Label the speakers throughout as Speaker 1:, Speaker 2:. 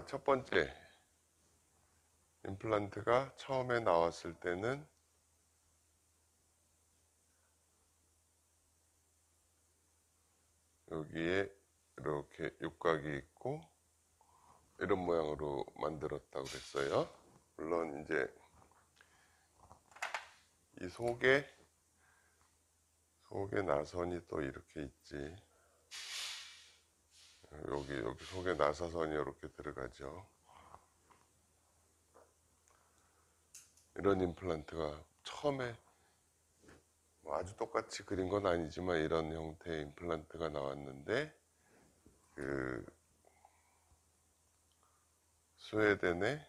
Speaker 1: 첫 번째 임플란트가 처음에 나왔을 때는 여기에 이렇게 육각이 있고 이런 모양으로 만들었다고 그랬어요. 물론 이제 이 속에 나선이 또 이렇게 있지. 여기 속에 나사선이 이렇게 들어가죠. 이런 임플란트가 처음에 뭐 아주 똑같이 그린 건 아니지만 이런 형태의 임플란트가 나왔는데, 그 스웨덴의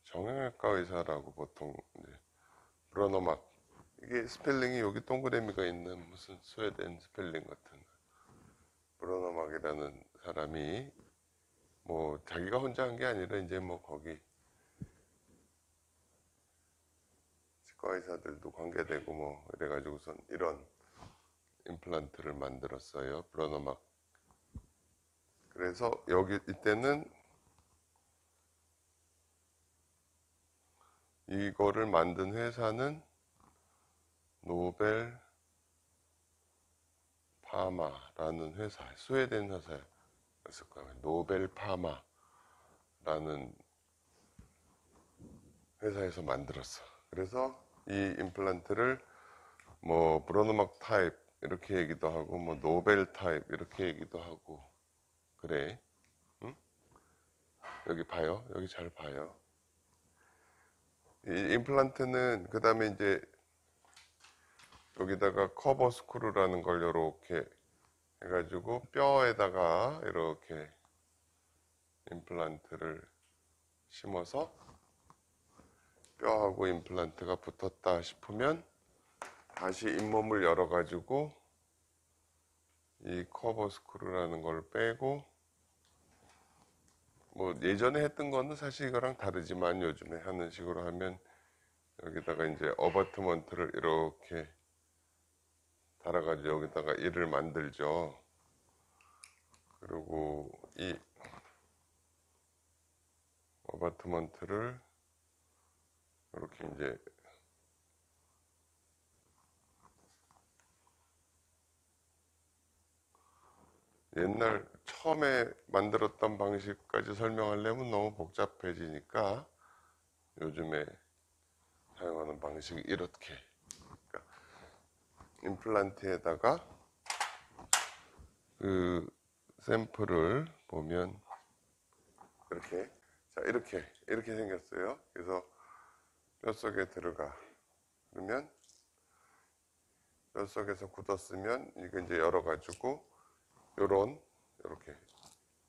Speaker 1: 정형외과 의사라고 보통 이제 브로노막, 이게 스펠링이 여기 동그라미가 있는 무슨 스웨덴 스펠링 같은 브로노막이라는 사람이 뭐 자기가 혼자 한 게 아니라 이제 뭐 거기 치과 의사들도 관계되고 뭐 이래가지고선 이런 임플란트를 만들었어요. 브로노막. 그래서 여기 이때는 이거를 만든 회사는 노벨 파마라는 회사, 스웨덴 회사였을 거예요. 노벨 파마라는 회사에서 만들었어. 그래서 이 임플란트를 뭐 브로노막 타입 이렇게 얘기도 하고 뭐 노벨 타입 이렇게 얘기도 하고 그래. 응? 여기 봐요. 여기 잘 봐요. 이 임플란트는 그 다음에 이제 여기다가 커버 스크루라는 걸 이렇게 해가지고 뼈에다가 이렇게 임플란트를 심어서 뼈하고 임플란트가 붙었다 싶으면 다시 잇몸을 열어가지고 이 커버 스크루라는 걸 빼고, 뭐 예전에 했던 거는 사실 이거랑 다르지만 요즘에 하는 식으로 하면 여기다가 이제 어버트먼트를 이렇게 달아가지고 여기다가 이를 만들죠. 그리고 이 어버트먼트를 이렇게 이제 옛날 처음에 만들었던 방식까지 설명하려면 너무 복잡해지니까 요즘에 사용하는 방식이 이렇게, 그러니까 임플란트에다가 그 샘플을 보면 이렇게, 자 이렇게 생겼어요. 그래서 뼛속에 들어가. 그러면 뼛속에서 굳었으면 이거 이제 열어가지고 요렇게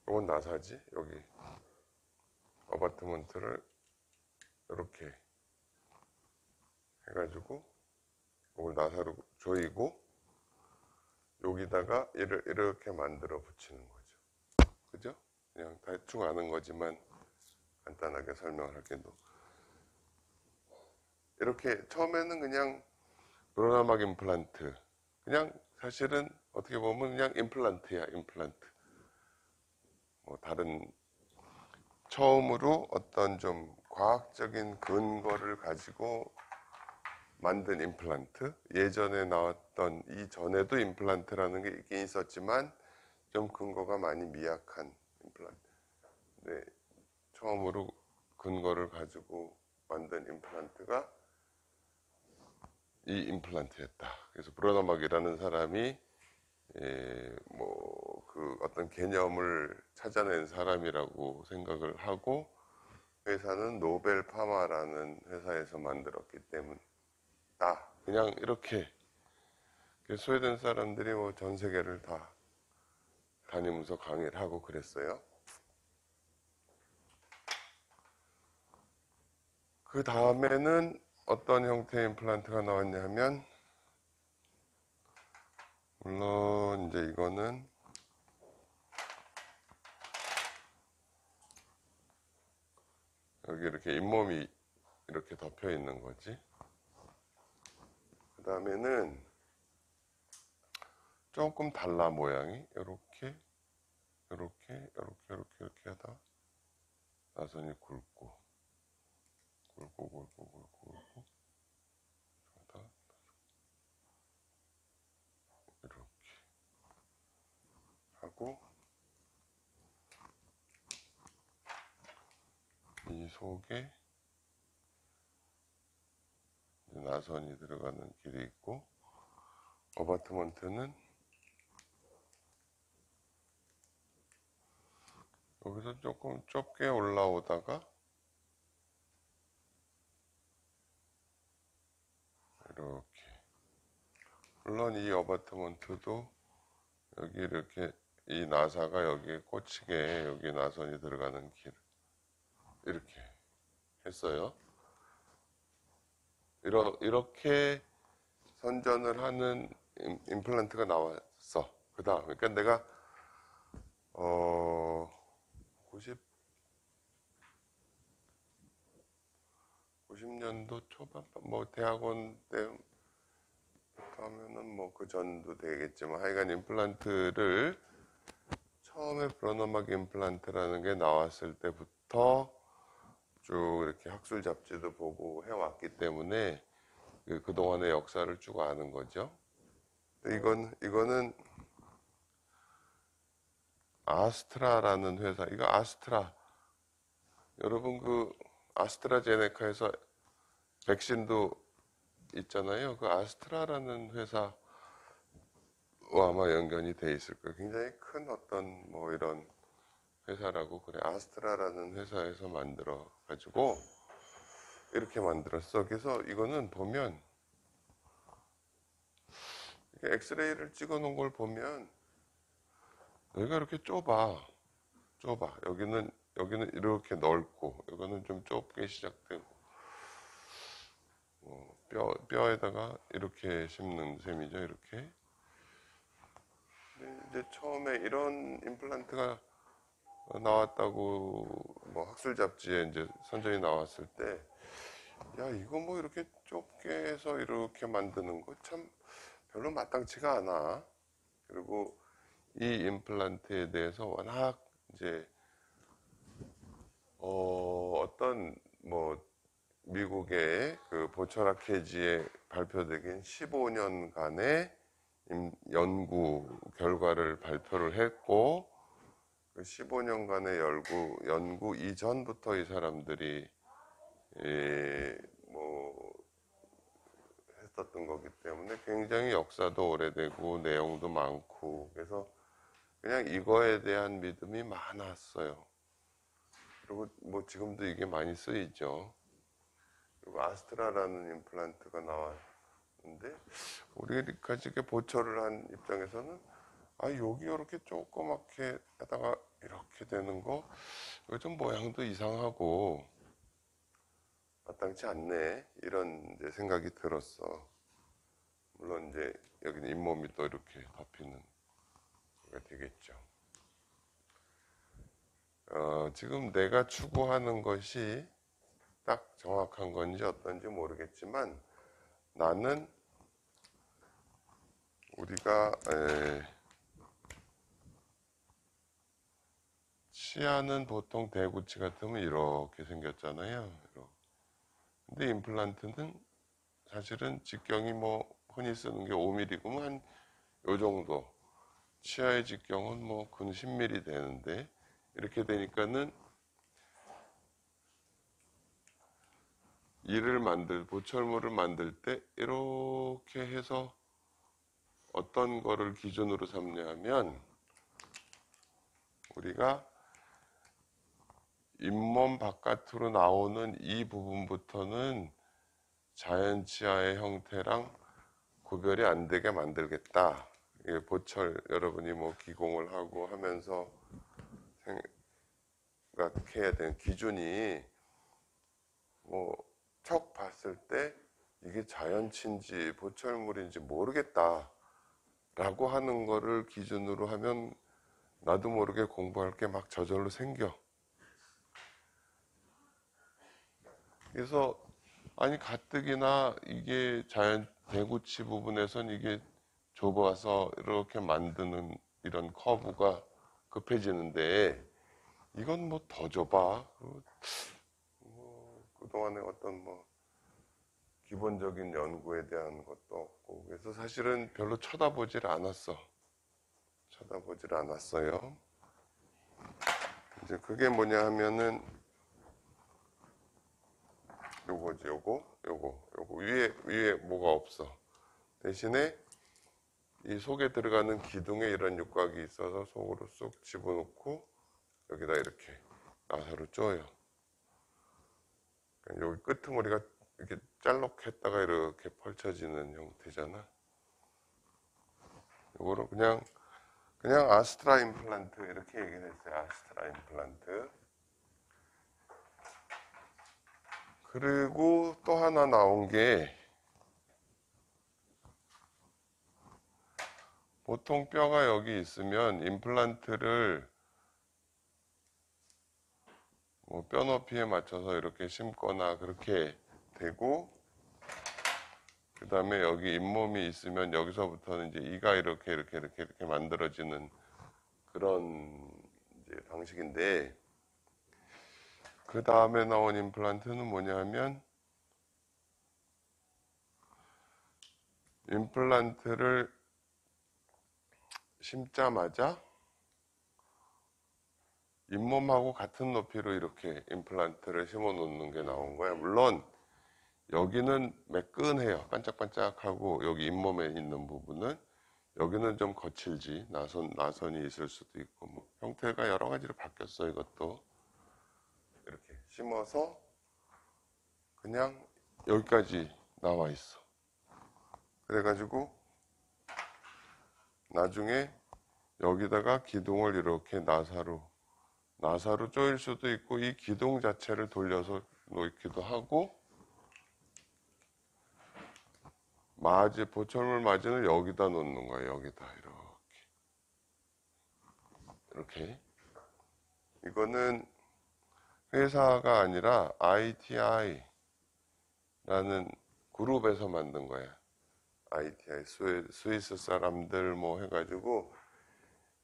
Speaker 1: 요건 나사지. 여기 어바트먼트를 이렇게 해가지고 이걸 나사로 조이고 여기다가 얘를 이렇게 만들어 붙이는 거죠. 그죠? 그냥 대충 아는 거지만 간단하게 설명할게도, 이렇게 처음에는 그냥 브로나막 임플란트, 그냥 사실은 어떻게 보면 그냥 임플란트야, 임플란트. 뭐 다른 처음으로 어떤 좀 과학적인 근거를 가지고 만든 임플란트, 예전에 나왔던 이전에도 임플란트라는 게 있긴 있었지만 좀 근거가 많이 미약한 임플란트. 네, 처음으로 근거를 가지고 만든 임플란트가 이 임플란트였다. 그래서 브로너막이라는 사람이 뭐 그 어떤 개념을 찾아낸 사람이라고 생각을 하고, 회사는 노벨 파마라는 회사에서 만들었기 때문이다. 그냥 이렇게 스웨덴 사람들이 뭐 전 세계를 다 다니면서 강의를 하고 그랬어요. 그 다음에는 어떤 형태의 임플란트가 나왔냐면, 물론 이제 이거는 여기 이렇게 잇몸이 이렇게 덮여 있는 거지. 그 다음에는 조금 달라, 모양이 이렇게 이렇게 하다 나선이 굵고 하다 이렇게 하고 이 속에 나선이 들어가는 길이 있고 어바트먼트는 여기서 조금 좁게 올라오다가 이렇게 물론 이 어바트먼트도 여기 이렇게 이 나사가 여기에 꽂히게 여기 나선이 들어가는 길 이렇게 했어요. 이렇게 선전을 하는 임플란트가 나왔어. 그 다음 그러니까 내가 90년도 초반 뭐 대학원 때부터 하면은 뭐 그 전도 되겠지만 하여간 임플란트를 처음에 브로너막 임플란트라는 게 나왔을 때부터 쭉 이렇게 학술 잡지도 보고 해왔기 때문에 그동안의 역사를 쭉 아는 거죠. 이거는 아스트라라는 회사, 이거 아스트라. 여러분 그 아스트라제네카에서 백신도 있잖아요. 그 아스트라라는 회사와 아마 연관이 돼 있을 거예요. 굉장히 큰 어떤 뭐 이런 회사라고 그래. 아스트라라는 회사에서 만들어 가지고 이렇게 만들었어. 그래서 이거는 보면 엑스레이를 찍어 놓은 걸 보면 여기가 이렇게 좁아. 여기는 이렇게 넓고 여기는 좀 좁게 시작되고 뼈에다가 이렇게 심는 셈이죠. 이렇게. 근데 이제 처음에 이런 임플란트가 나왔다고 뭐 학술 잡지에 이제 선전이 나왔을 때, 야 이거 뭐 이렇게 좁게 해서 이렇게 만드는 거 참 별로 마땅치가 않아. 그리고 이 임플란트에 대해서 워낙 이제 어떤 뭐 미국의 그 보철학회지에 발표되긴 15년간의 연구 결과를 발표를 했고 그 15년간의 연구 이전부터 이 사람들이 뭐 했었던 거기 때문에 굉장히 역사도 오래되고 내용도 많고 그래서 그냥 이거에 대한 믿음이 많았어요. 그리고 뭐 지금도 이게 많이 쓰이죠. 그리고 아스트라라는 임플란트가 나왔는데 우리가 이렇게 보철을 한 입장에서는 여기 이렇게 조그맣게 하다가 이렇게 되는 거 이거 좀 모양도 이상하고 마땅치 않네 이런 이제 생각이 들었어. 물론 이제 여기는 잇몸이 또 이렇게 덮이는 게 되겠죠. 지금 내가 추구하는 것이 딱 정확한 건지 어떤지 모르겠지만 나는 우리가 치아는 보통 대구치 같으면 이렇게 생겼잖아요. 근데 임플란트는 사실은 직경이 뭐 흔히 쓰는 게 5mm면 한 요 정도. 치아의 직경은 뭐 근 10mm 되는데 이렇게 되니까는 보철물을 만들 때 이렇게 해서 어떤 거를 기준으로 삼냐면 우리가 잇몸 바깥으로 나오는 이 부분부터는 자연 치아의 형태랑 구별이 안 되게 만들겠다. 이게 보철 여러분이 뭐 기공을 하고 하면서 생각해야 되는 기준이 뭐 척 봤을 때 이게 자연치인지 보철물인지 모르겠다 라고 하는 거를 기준으로 하면 나도 모르게 공부할 게 막 저절로 생겨. 그래서 가뜩이나 이게 자연 대구치 부분에선 이게 좁아서 이렇게 만드는 이런 커브가 급해지는데 이건 뭐 더 줘봐. 그동안에 어떤 뭐 기본적인 연구에 대한 것도 없고 그래서 사실은 별로 쳐다보질 않았어요. 이제 그게 뭐냐 하면은 요거지. 요거 위에 뭐가 없어. 대신에 이 속에 들어가는 기둥에 이런 육각이 있어서 속으로 쏙 집어넣고 여기다 이렇게 나사로 쪼여. 여기 끄트머리가 이렇게 짤록했다가 이렇게 펼쳐지는 형태잖아. 요거를 그냥 아스트라 임플란트 이렇게 얘기를 했어요. 아스트라 임플란트. 그리고 또 하나 나온 게 보통 뼈가 여기 있으면 임플란트를 뭐 뼈 높이에 맞춰서 이렇게 심거나 그렇게 되고 그 다음에 여기 잇몸이 있으면 여기서부터는 이제 이가 이렇게 만들어지는 그런 이제 방식인데 그 다음에 나온 임플란트는 뭐냐 하면 임플란트를 심자마자 잇몸하고 같은 높이로 이렇게 임플란트를 심어 놓는 게 나온 거야. 물론 여기는 매끈해요. 반짝반짝하고 여기 잇몸에 있는 부분은 여기는 좀 거칠지. 나선이 있을 수도 있고 뭐 형태가 여러 가지로 바뀌었어. 이것도 이렇게 심어서 그냥 여기까지 나와 있어. 그래가지고 나중에 여기다가 기둥을 이렇게 나사로 조일 수도 있고 이 기둥 자체를 돌려서 놓기도 하고 보철물 마진을 여기다 놓는 거예요. 여기다 이렇게 이거는 회사가 아니라 ITI라는 그룹에서 만든 거예요. ITI 스위스 사람들 뭐 해가지고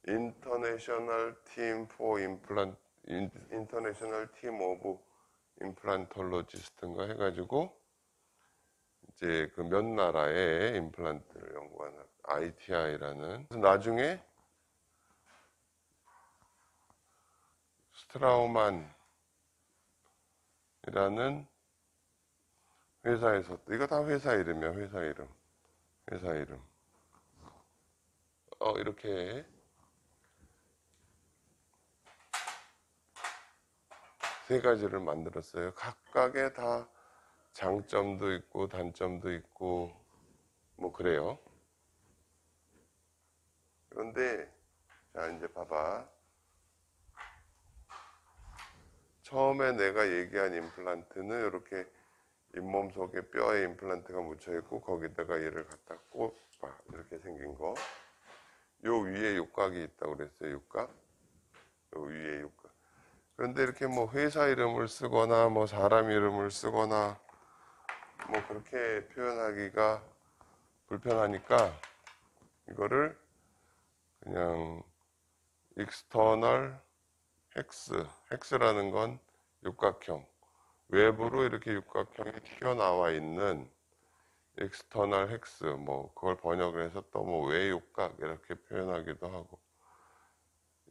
Speaker 1: International Team of Implantologist인가 해가지고 이제 그 몇 나라의 임플란트를 연구하는 ITI라는 나중에 스트라우만이라는 회사에서 이거 다 회사 이름이야. 회사 이름 이렇게 세 가지를 만들었어요. 각각의 다 장점도 있고 단점도 있고 뭐 그래요. 그런데 자 이제 봐봐. 처음에 내가 얘기한 임플란트는 이렇게 잇몸 속에 뼈에 임플란트가 묻혀 있고 거기다가 얘를 갖다 꽂아 이렇게 생긴 거. 요 위에 육각이 있다고 그랬어요. 육각. 요 위에 육각. 그런데 이렇게 뭐 회사 이름을 쓰거나 뭐 사람 이름을 쓰거나 뭐 그렇게 표현하기가 불편하니까 이거를 그냥 external hex라는 건 육각형 외부로 이렇게 육각형이 튀어나와 있는 external hex 뭐 그걸 번역을 해서 또 뭐 외육각 이렇게 표현하기도 하고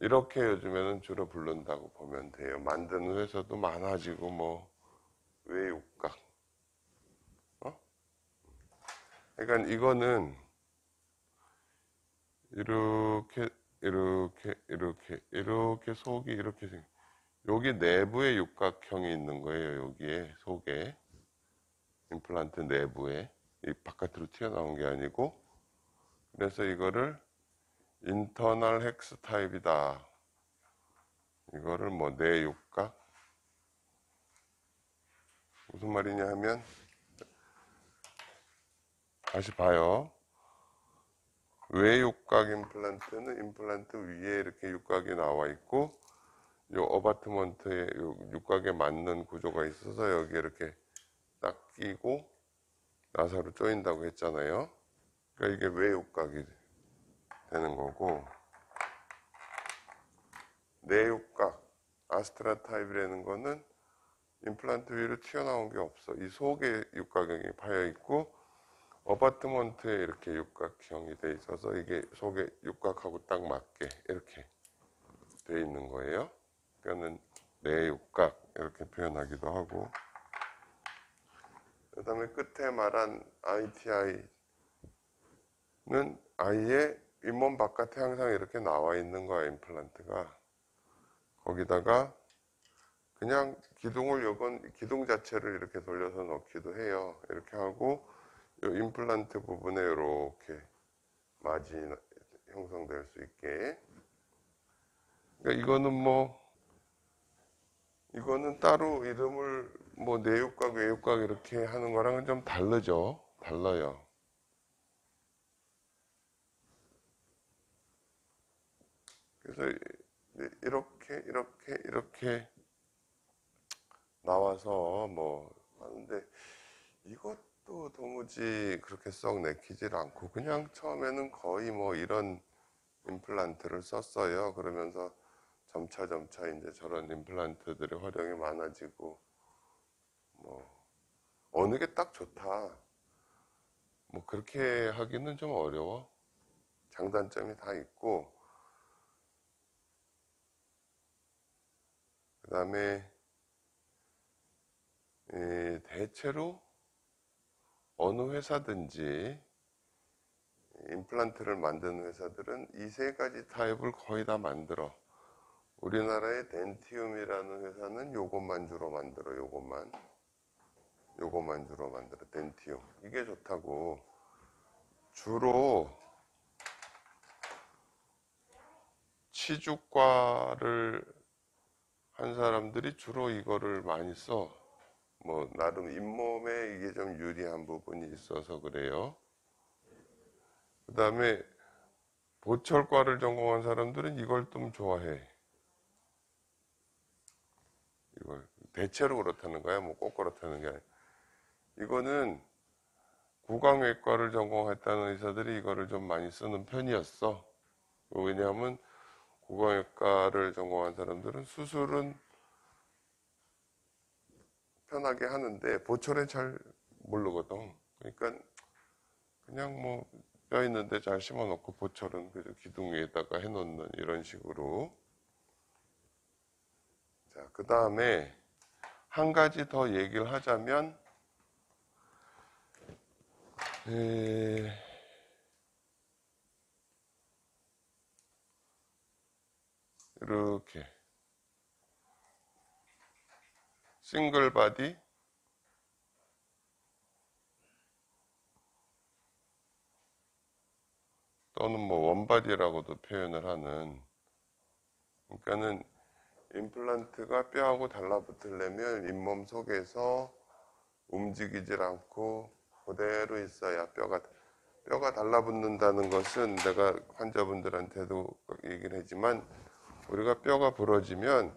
Speaker 1: 이렇게 요즘에는 주로 부른다고 보면 돼요. 만드는 회사도 많아지고 뭐 외육각 그러니까 이거는 이렇게 속이 이렇게 여기 내부에 육각형이 있는 거예요. 여기에 속에 임플란트 내부에 이 바깥으로 튀어나온 게 아니고 그래서 이거를 인터널 헥스 타입이다. 이거를 뭐 내육각 무슨 말이냐 하면 다시 봐요. 외육각 임플란트는 임플란트 위에 이렇게 육각이 나와 있고 요 어바트먼트에 육각에 맞는 구조가 있어서 여기 이렇게 딱 끼고 나사로 조인다고 했잖아요. 그러니까 이게 외육각이 되는 거고 내육각 아스트라 타입이라는 거는 임플란트 위로 튀어나온 게 없어. 이 속에 육각형이 파여 있고 어바트먼트에 이렇게 육각형이 돼 있어서 이게 속에 육각하고 딱 맞게 이렇게 돼 있는 거예요. 그러니까는 내육각 이렇게 표현하기도 하고, 그 다음에 끝에 말한 ITI는 아예 잇몸 바깥에 항상 이렇게 나와 있는 거야, 임플란트가. 거기다가 그냥 기둥을 요건 기둥 자체를 이렇게 돌려서 넣기도 해요. 이렇게 하고 요 임플란트 부분에 이렇게 마지 형성될 수 있게. 그러니까 이거는 따로 이름을 뭐 내육각, 외육각 이렇게 하는 거랑은 좀 다르죠. 달라요. 그래서 이렇게 나와서 뭐 하는데, 이것도 도무지 그렇게 썩 내키질 않고 그냥 처음에는 거의 뭐 이런 임플란트를 썼어요. 그러면서 점차 이제 저런 임플란트들의 활용이 많아지고, 뭐 어느 게 딱 좋다 뭐 그렇게 하기는 좀 어려워. 장단점이 다 있고, 그 다음에 대체로 어느 회사든지 임플란트를 만드는 회사들은 이 세 가지 타입을 거의 다 만들어. 우리나라의 덴티움이라는 회사는 요것만 주로 만들어. 요것만 주로 만들어. 덴티움. 이게 좋다고. 주로 치주과를 한 사람들이 주로 이거를 많이 써. 뭐 나름 잇몸에 이게 좀 유리한 부분이 있어서 그래요. 그 다음에 보철과를 전공한 사람들은 이걸 좀 좋아해. 이걸 대체로 그렇다는 거야. 뭐 꼭 그렇다는 게 아니라. 이거는 구강외과를 전공했다는 의사들이 이거를 좀 많이 쓰는 편이었어. 왜냐하면 구강외과를 전공한 사람들은 수술은 편하게 하는데 보철에 잘 모르거든. 그러니까 그냥 뭐 뼈 있는데 잘 심어놓고 보철은 그저 기둥 위에다가 해놓는 이런 식으로. 자, 그 다음에 한 가지 더 얘기를 하자면, 이렇게 싱글 바디 또는 뭐 원바디라고도 표현을 하는, 그러니까는 임플란트가 뼈하고 달라붙으려면 잇몸 속에서 움직이질 않고 그대로 있어야 뼈가 달라붙는다는 것은 내가 환자분들한테도 얘기를 하지만, 우리가 뼈가 부러지면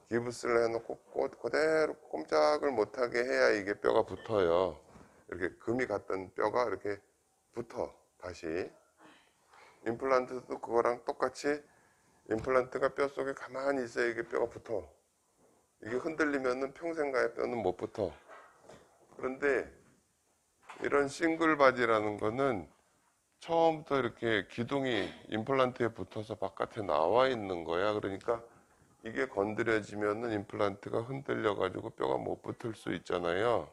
Speaker 1: 기부스를 해놓고 그대로 꼼짝을 못하게 해야 이게 뼈가 붙어요. 이렇게 금이 갔던 뼈가 이렇게 붙어 다시. 임플란트도 그거랑 똑같이 임플란트가 뼈 속에 가만히 있어야 이게 뼈가 붙어. 이게 흔들리면은 평생가의 뼈는 못 붙어. 그런데 이런 싱글 바디라는 거는 처음부터 이렇게 기둥이 임플란트에 붙어서 바깥에 나와 있는 거야. 그러니까 이게 건드려지면은 임플란트가 흔들려 가지고 뼈가 못 붙을 수 있잖아요.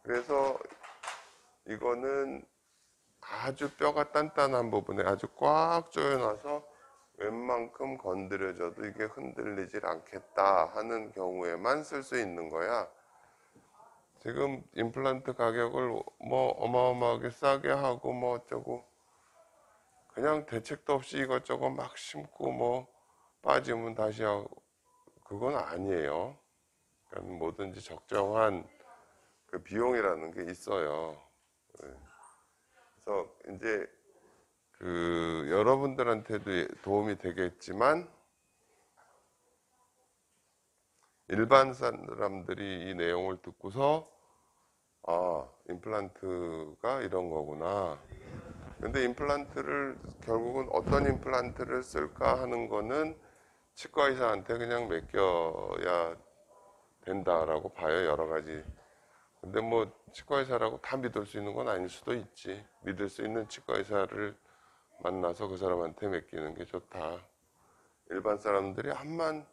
Speaker 1: 그래서 이거는 아주 뼈가 단단한 부분에 아주 꽉 조여놔서 웬만큼 건드려져도 이게 흔들리질 않겠다 하는 경우에만 쓸 수 있는 거야. 지금 임플란트 가격을 뭐 어마어마하게 싸게 하고 뭐 어쩌고 그냥 대책도 없이 이것저것 막 심고 뭐 빠지면 다시 하고, 그건 아니에요. 그러니까 뭐든지 적정한 그 비용이라는 게 있어요. 네. 그래서 이제 그 여러분들한테도 도움이 되겠지만, 일반 사람들이 이 내용을 듣고서 아, 임플란트가 이런 거구나. 근데 임플란트를 결국은 어떤 임플란트를 쓸까 하는 거는 치과 의사한테 그냥 맡겨야 된다라고 봐요. 여러 가지. 근데 뭐 치과 의사라고 다 믿을 수 있는 건 아닐 수도 있지. 믿을 수 있는 치과 의사를 만나서 그 사람한테 맡기는 게 좋다. 일반 사람들이 암만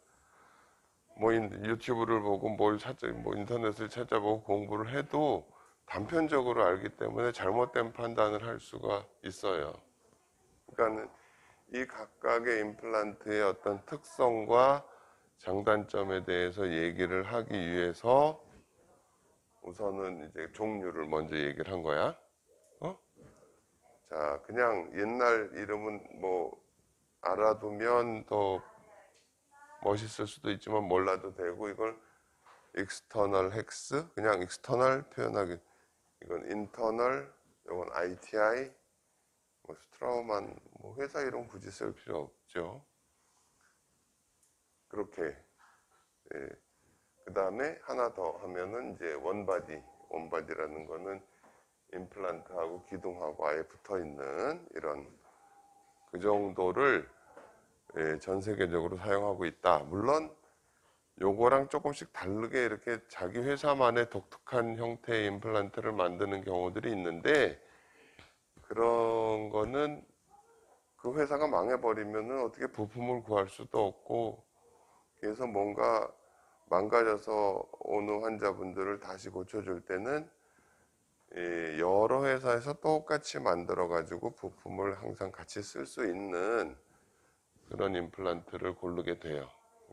Speaker 1: 뭐 유튜브를 보고 뭘 찾아, 뭐 인터넷을 찾아보고 공부를 해도 단편적으로 알기 때문에 잘못된 판단을 할 수가 있어요. 그러니까 이 각각의 임플란트의 어떤 특성과 장단점에 대해서 얘기를 하기 위해서 우선은 이제 종류를 먼저 얘기를 한 거야. 어? 자, 그냥 옛날 이름은 뭐 알아두면 더 멋있을 수도 있지만 몰라도 되고 이걸 external hex 그냥 external 표현하기 이건 internal 이건 ITI 뭐 스트라우만 뭐 회사 이름 굳이 쓸 필요 없죠. 그렇게 예. 그 다음에 하나 더 하면은 이제 원바디라는 거는 임플란트하고 기둥하고 아예 붙어 있는 이런 그 정도를 예, 전 세계적으로 사용하고 있다. 물론 요거랑 조금씩 다르게 이렇게 자기 회사만의 독특한 형태의 임플란트를 만드는 경우들이 있는데 그런 거는 그 회사가 망해버리면은 어떻게 부품을 구할 수도 없고 그래서 뭔가 망가져서 오는 환자분들을 다시 고쳐줄 때는 여러 회사에서 똑같이 만들어가지고 부품을 항상 같이 쓸 수 있는 그런 임플란트를 고르게 돼요.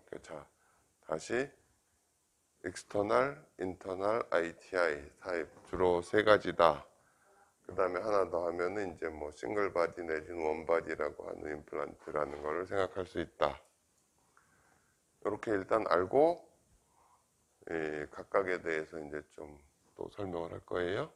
Speaker 1: 그러니까 자, 다시 external, internal, ITI 타입 주로 세 가지다. 그 다음에 하나 더 하면은 이제 뭐 싱글 바디 내지는 원 바디라고 하는 임플란트라는 거를 생각할 수 있다. 이렇게 일단 알고 각각에 대해서 이제 좀 또 설명을 할 거예요.